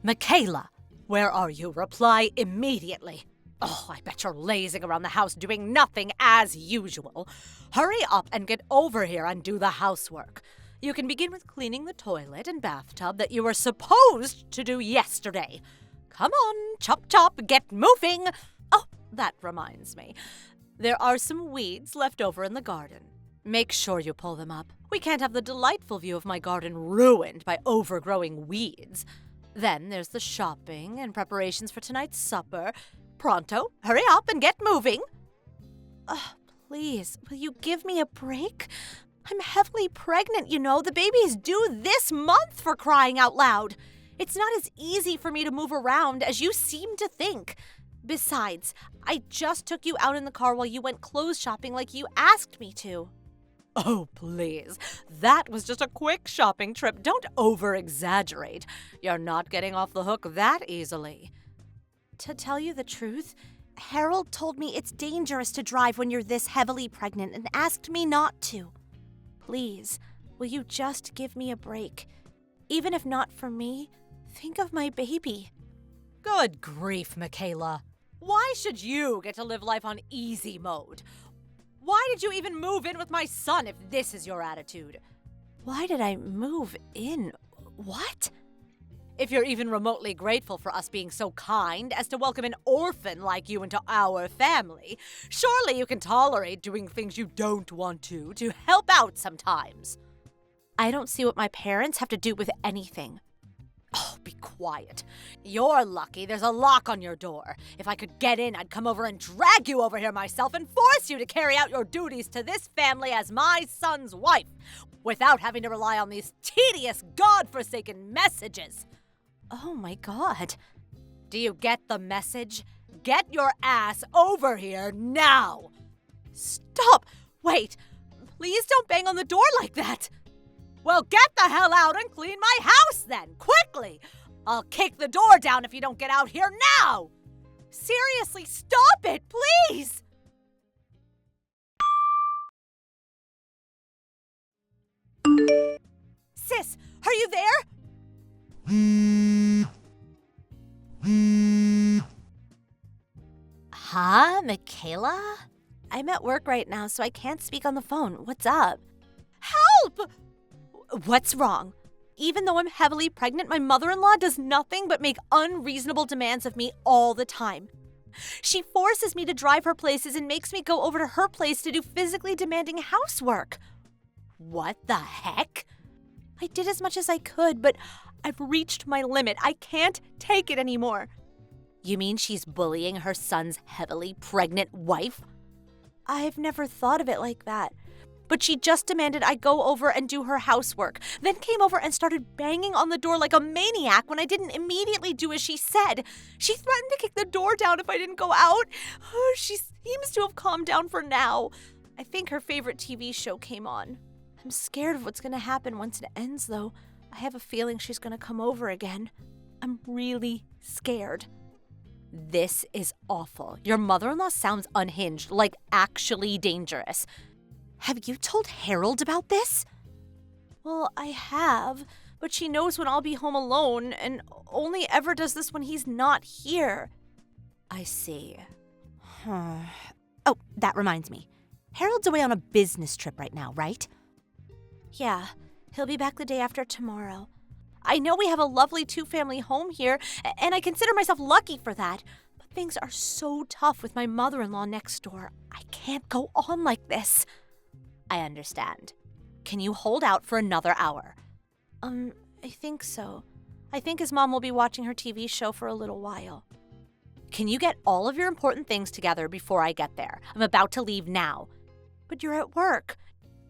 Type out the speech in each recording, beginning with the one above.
Michaela, where are you? Reply immediately. Oh, I bet you're lazing around the house doing nothing as usual. Hurry up and get over here and do the housework. You can begin with cleaning the toilet and bathtub that you were supposed to do yesterday. Come on, chop chop, get moving. Oh, that reminds me. There are some weeds left over in the garden. Make sure you pull them up. We can't have the delightful view of my garden ruined by overgrowing weeds. Then there's the shopping and preparations for tonight's supper. Pronto, hurry up and get moving. Please, will you give me a break? I'm heavily pregnant, you know. The baby is due this month, for crying out loud. It's not as easy for me to move around as you seem to think. Besides, I just took you out in the car while you went clothes shopping like you asked me to. Oh, please. That was just a quick shopping trip. Don't over-exaggerate. You're not getting off the hook that easily. To tell you the truth, Harold told me it's dangerous to drive when you're this heavily pregnant and asked me not to. Please, will you just give me a break? Even if not for me, think of my baby. Good grief, Michaela. Why should you get to live life on easy mode? Why did you even move in with my son if this is your attitude? Why did I move in? What? If you're even remotely grateful for us being so kind as to welcome an orphan like you into our family, surely you can tolerate doing things you don't want to help out sometimes. I don't see what my parents have to do with anything. Oh, be quiet. You're lucky there's a lock on your door. If I could get in, I'd come over and drag you over here myself and force you to carry out your duties to this family as my son's wife, without having to rely on these tedious, God-forsaken messages. Oh my God. Do you get the message? Get your ass over here now! Stop! Wait! Please don't bang on the door like that! Well, get the hell out and clean my house then, quickly! I'll kick the door down if you don't get out here now! Seriously, stop it, please! Sis, are you there? Huh, Michaela? I'm at work right now, so I can't speak on the phone. What's up? Help! What's wrong? Even though I'm heavily pregnant, my mother-in-law does nothing but make unreasonable demands of me all the time. She forces me to drive her places and makes me go over to her place to do physically demanding housework. What the heck? I did as much as I could, but I've reached my limit. I can't take it anymore. You mean she's bullying her son's heavily pregnant wife? I've never thought of it like that. But she just demanded I go over and do her housework, then came over and started banging on the door like a maniac when I didn't immediately do as she said. She threatened to kick the door down if I didn't go out. She seems to have calmed down for now. I think her favorite TV show came on. I'm scared of what's going to happen once it ends, though. I have a feeling she's going to come over again. I'm really scared. This is awful. Your mother-in-law sounds unhinged, like actually dangerous. Have you told Harold about this? Well, I have, but she knows when I'll be home alone and only ever does this when he's not here. I see. Oh, that reminds me. Harold's away on a business trip right now, right? Yeah, he'll be back the day after tomorrow. I know we have a lovely two-family home here, and I consider myself lucky for that. But things are so tough with my mother-in-law next door. I can't go on like this. I understand. Can you hold out for another hour? I think so. I think his mom will be watching her TV show for a little while. Can you get all of your important things together before I get there? I'm about to leave now. But you're at work.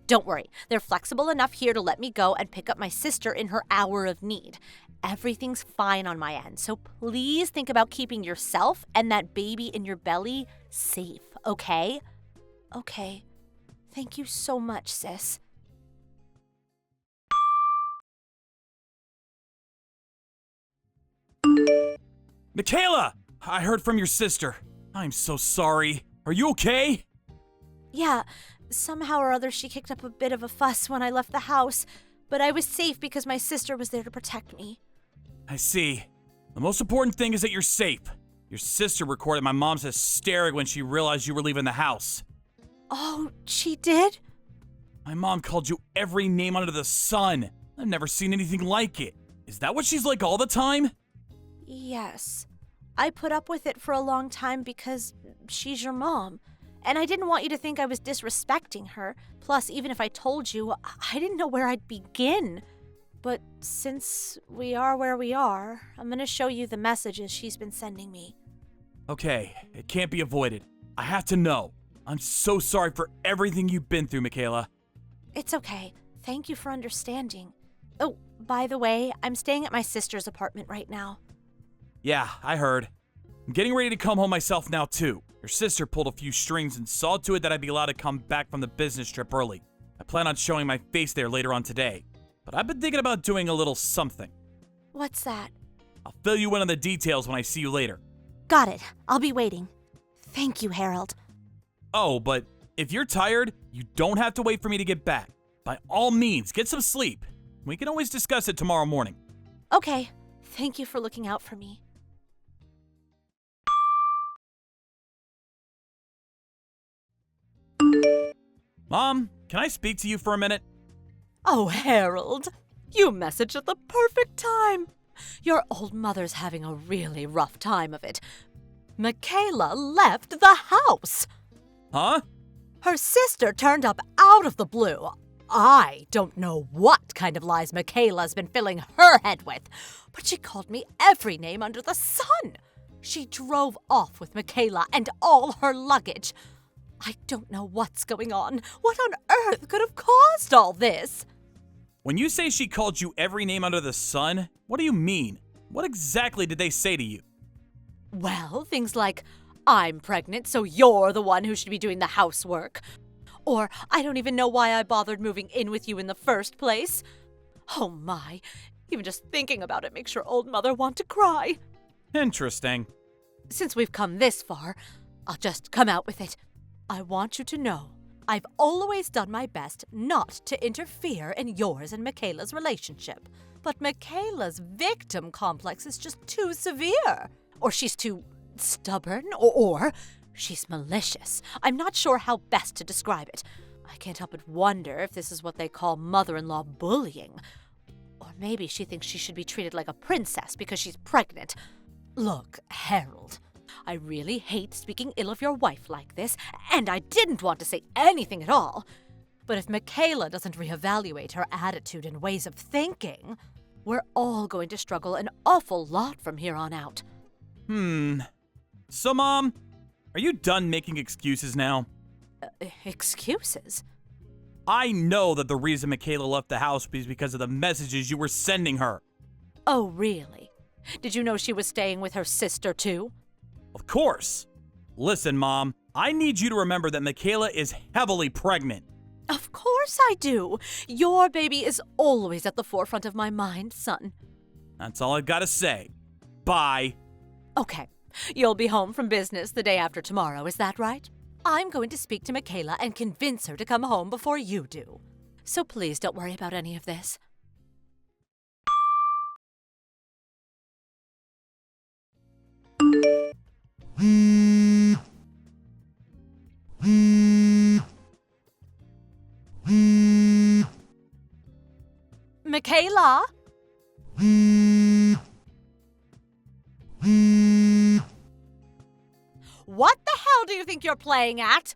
Don't worry. They're flexible enough here to let me go and pick up my sister in her hour of need. Everything's fine on my end, so please think about keeping yourself and that baby in your belly safe, okay? Okay. Thank you so much, sis. Michaela! I heard from your sister. I'm so sorry. Are you okay? Yeah, somehow or other she kicked up a bit of a fuss when I left the house, but I was safe because my sister was there to protect me. I see. The most important thing is that you're safe. Your sister recorded my mom's hysteric when she realized you were leaving the house. Oh, she did? My mom called you every name under the sun. I've never seen anything like it. Is that what she's like all the time? Yes. I put up with it for a long time because she's your mom. And I didn't want you to think I was disrespecting her. Plus, even if I told you, I didn't know where I'd begin. But since we are where we are, I'm gonna show you the messages she's been sending me. Okay, it can't be avoided. I have to know. I'm so sorry for everything you've been through, Michaela. It's okay. Thank you for understanding. Oh, by the way, I'm staying at my sister's apartment right now. Yeah, I heard. I'm getting ready to come home myself now, too. Your sister pulled a few strings and saw to it that I'd be allowed to come back from the business trip early. I plan on showing my face there later on today. But I've been thinking about doing a little something. What's that? I'll fill you in on the details when I see you later. Got it. I'll be waiting. Thank you, Harold. Oh, but if you're tired, you don't have to wait for me to get back. By all means, get some sleep. We can always discuss it tomorrow morning. Okay. Thank you for looking out for me. Mom, can I speak to you for a minute? Oh, Harold, you messaged at the perfect time. Your old mother's having a really rough time of it. Michaela left the house. Huh? Her sister turned up out of the blue. I don't know what kind of lies Michaela's been filling her head with, but she called me every name under the sun. She drove off with Michaela and all her luggage. I don't know what's going on. What on earth could have caused all this? When you say she called you every name under the sun, what do you mean? What exactly did they say to you? Well, things like, I'm pregnant, so you're the one who should be doing the housework. Or, I don't even know why I bothered moving in with you in the first place. Oh my, even just thinking about it makes your old mother want to cry. Interesting. Since we've come this far, I'll just come out with it. I want you to know, I've always done my best not to interfere in yours and Michaela's relationship. But Michaela's victim complex is just too severe. Or she's too stubborn, or she's malicious. I'm not sure how best to describe it. I can't help but wonder if this is what they call mother-in-law bullying. Or maybe she thinks she should be treated like a princess because she's pregnant. Look, Harold, I really hate speaking ill of your wife like this, and I didn't want to say anything at all. But if Michaela doesn't reevaluate her attitude and ways of thinking, we're all going to struggle an awful lot from here on out. So, Mom, are you done making excuses now? Excuses? I know that the reason Michaela left the house was because of the messages you were sending her. Oh, really? Did you know she was staying with her sister, too? Of course. Listen, Mom, I need you to remember that Michaela is heavily pregnant. Of course I do. Your baby is always at the forefront of my mind, son. That's all I've got to say. Bye. Okay, you'll be home from business the day after tomorrow, is that right? I'm going to speak to Michaela and convince her to come home before you do. So please don't worry about any of this. Michaela? What the hell do you think you're playing at?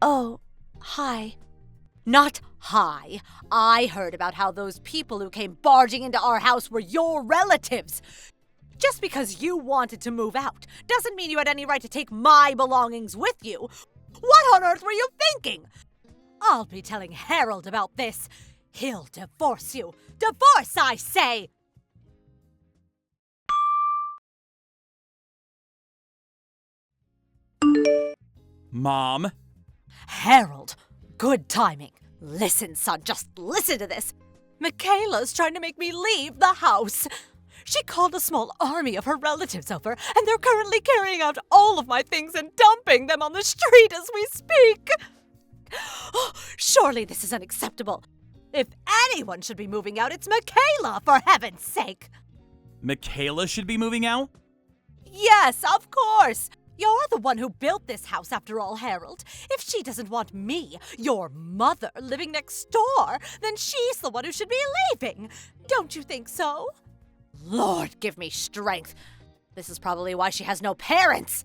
Oh, hi. Not hi. I heard about how those people who came barging into our house were your relatives. Just because you wanted to move out doesn't mean you had any right to take my belongings with you. What on earth were you thinking? I'll be telling Harold about this. He'll divorce you. Divorce, I say! Mom? Harold, good timing. Listen, son, just listen to this. Michaela's trying to make me leave the house. She called a small army of her relatives over, and they're currently carrying out all of my things and dumping them on the street as we speak. Oh, surely this is unacceptable. If anyone should be moving out, it's Michaela, for heaven's sake! Michaela should be moving out? Yes, of course! You're the one who built this house, after all, Harold. If she doesn't want me, your mother, living next door, then she's the one who should be leaving. Don't you think so? Lord, give me strength. This is probably why she has no parents.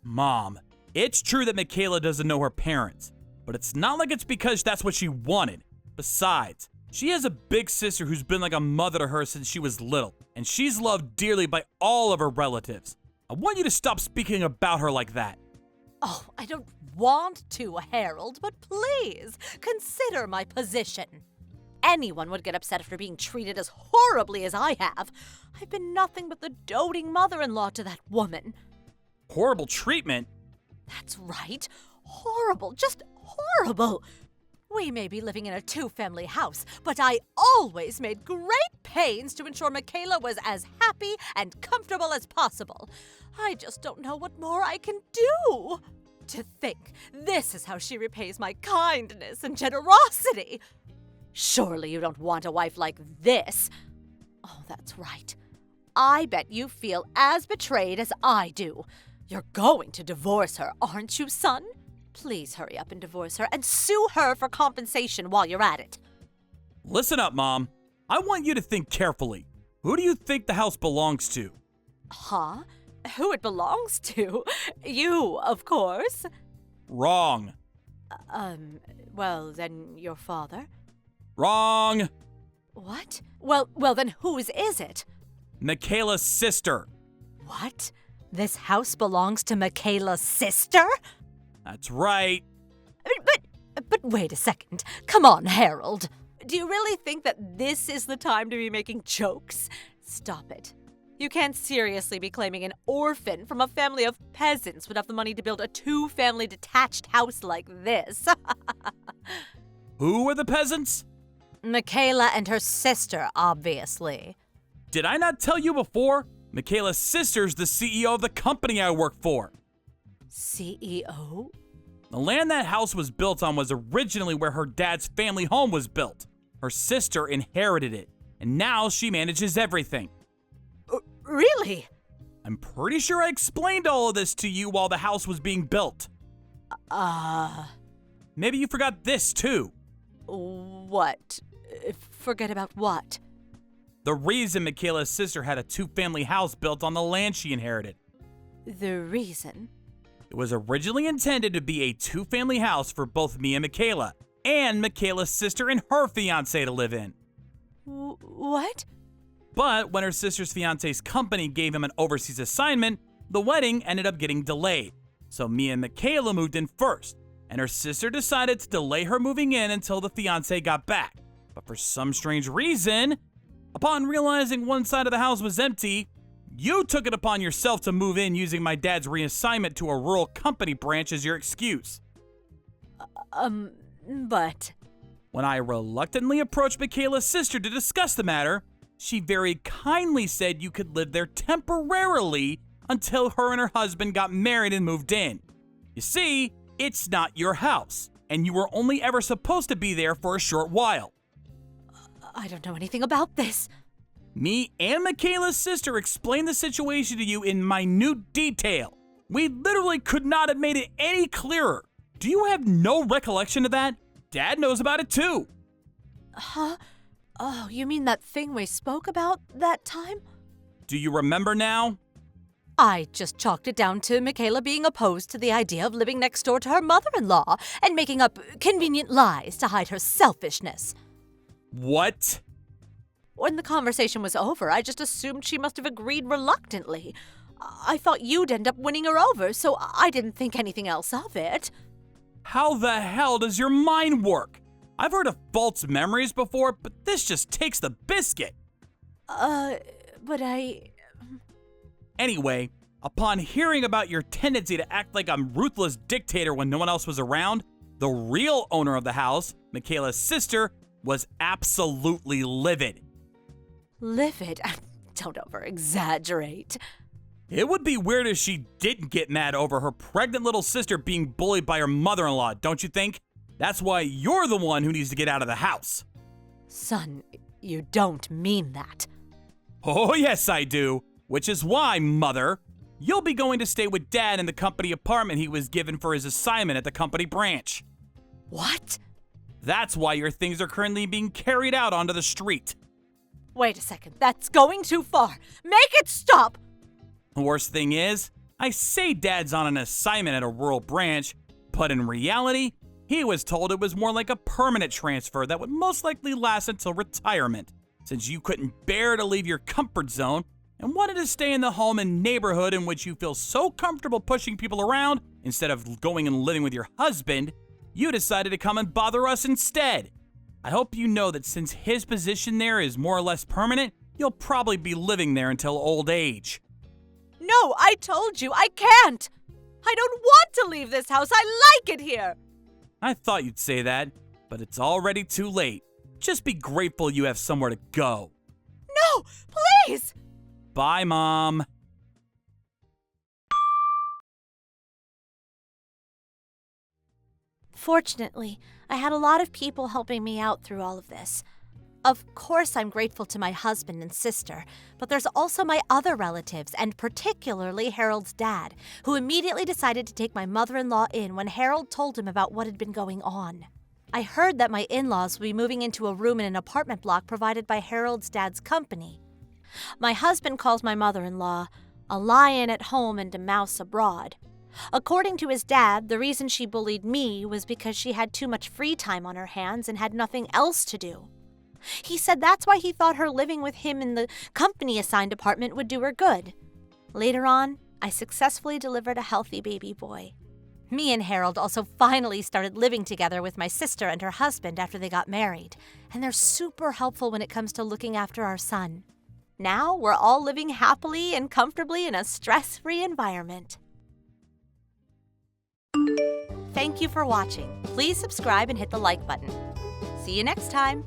Mom, it's true that Michaela doesn't know her parents, but it's not like it's because that's what she wanted. Besides, she has a big sister who's been like a mother to her since she was little, and she's loved dearly by all of her relatives. I want you to stop speaking about her like that. Oh, I don't want to, Harold, but please, consider my position. Anyone would get upset after being treated as horribly as I have. I've been nothing but the doting mother-in-law to that woman. Horrible treatment? That's right. Horrible, just horrible. We may be living in a two-family house, but I always made great pains to ensure Michaela was as happy and comfortable as possible. I just don't know what more I can do. To think, this is how she repays my kindness and generosity. Surely you don't want a wife like this. Oh, that's right. I bet you feel as betrayed as I do. You're going to divorce her, aren't you, son? Please hurry up and divorce her and sue her for compensation while you're at it. Listen up, Mom. I want you to think carefully. Who do you think the house belongs to? Huh? Who it belongs to? You, of course. Wrong. Well, then your father? Wrong. What? Well, then whose is it? Michaela's sister. What? This house belongs to Michaela's sister? That's right. But wait a second. Come on, Harold. Do you really think that this is the time to be making jokes? Stop it. You can't seriously be claiming an orphan from a family of peasants would have the money to build a two-family detached house like this. Who are the peasants? Michaela and her sister, obviously. Did I not tell you before? Michaela's sister's the CEO of the company I work for. CEO? The land that house was built on was originally where her dad's family home was built. Her sister inherited it, and now she manages everything. Really? I'm pretty sure I explained all of this to you while the house was being built. Maybe you forgot this too. What? Forget about what? The reason Michaela's sister had a two-family house built on the land she inherited. The reason? It was originally intended to be a two-family house for both me and Michaela, and Michaela's sister and her fiancé to live in. What? But when her sister's fiancé's company gave him an overseas assignment, the wedding ended up getting delayed. So me and Michaela moved in first, and her sister decided to delay her moving in until the fiancé got back. But for some strange reason, upon realizing one side of the house was empty, you took it upon yourself to move in using my dad's reassignment to a rural company branch as your excuse. But... When I reluctantly approached Michaela's sister to discuss the matter, she very kindly said you could live there temporarily until her and her husband got married and moved in. You see, it's not your house, and you were only ever supposed to be there for a short while. I don't know anything about this. Me and Michaela's sister explained the situation to you in minute detail. We literally could not have made it any clearer. Do you have no recollection of that? Dad knows about it too. Huh? Oh, you mean that thing we spoke about that time? Do you remember now? I just chalked it down to Michaela being opposed to the idea of living next door to her mother-in-law and making up convenient lies to hide her selfishness. What? When the conversation was over, I just assumed she must have agreed reluctantly. I thought you'd end up winning her over, so I didn't think anything else of it. How the hell does your mind work? I've heard of false memories before, but this just takes the biscuit. But Anyway, upon hearing about your tendency to act like a ruthless dictator when no one else was around, the real owner of the house, Michaela's sister, was absolutely livid. Livid? Don't over-exaggerate. It would be weird if she didn't get mad over her pregnant little sister being bullied by her mother-in-law, don't you think? That's why you're the one who needs to get out of the house. Son, you don't mean that. Oh, yes, I do. Which is why, Mother, you'll be going to stay with Dad in the company apartment he was given for his assignment at the company branch. What? That's why your things are currently being carried out onto the street. Wait a second, that's going too far. Make it stop! The worst thing is, I say Dad's on an assignment at a rural branch, but in reality, he was told it was more like a permanent transfer that would most likely last until retirement, since you couldn't bear to leave your comfort zone and wanted to stay in the home and neighborhood in which you feel so comfortable pushing people around instead of going and living with your husband. You decided to come and bother us instead. I hope you know that since his position there is more or less permanent, you'll probably be living there until old age. No, I told you, I can't! I don't want to leave this house, I like it here! I thought you'd say that, but it's already too late. Just be grateful you have somewhere to go. No, please! Bye, Mom. Fortunately, I had a lot of people helping me out through all of this. Of course, I'm grateful to my husband and sister, but there's also my other relatives, and particularly Harold's dad, who immediately decided to take my mother-in-law in when Harold told him about what had been going on. I heard that my in-laws will be moving into a room in an apartment block provided by Harold's dad's company. My husband calls my mother-in-law a lion at home and a mouse abroad. According to his dad, the reason she bullied me was because she had too much free time on her hands and had nothing else to do. He said that's why he thought her living with him in the company-assigned apartment would do her good. Later on, I successfully delivered a healthy baby boy. Me and Harold also finally started living together with my sister and her husband after they got married, and they're super helpful when it comes to looking after our son. Now we're all living happily and comfortably in a stress-free environment. Thank you for watching. Please subscribe and hit the like button. See you next time.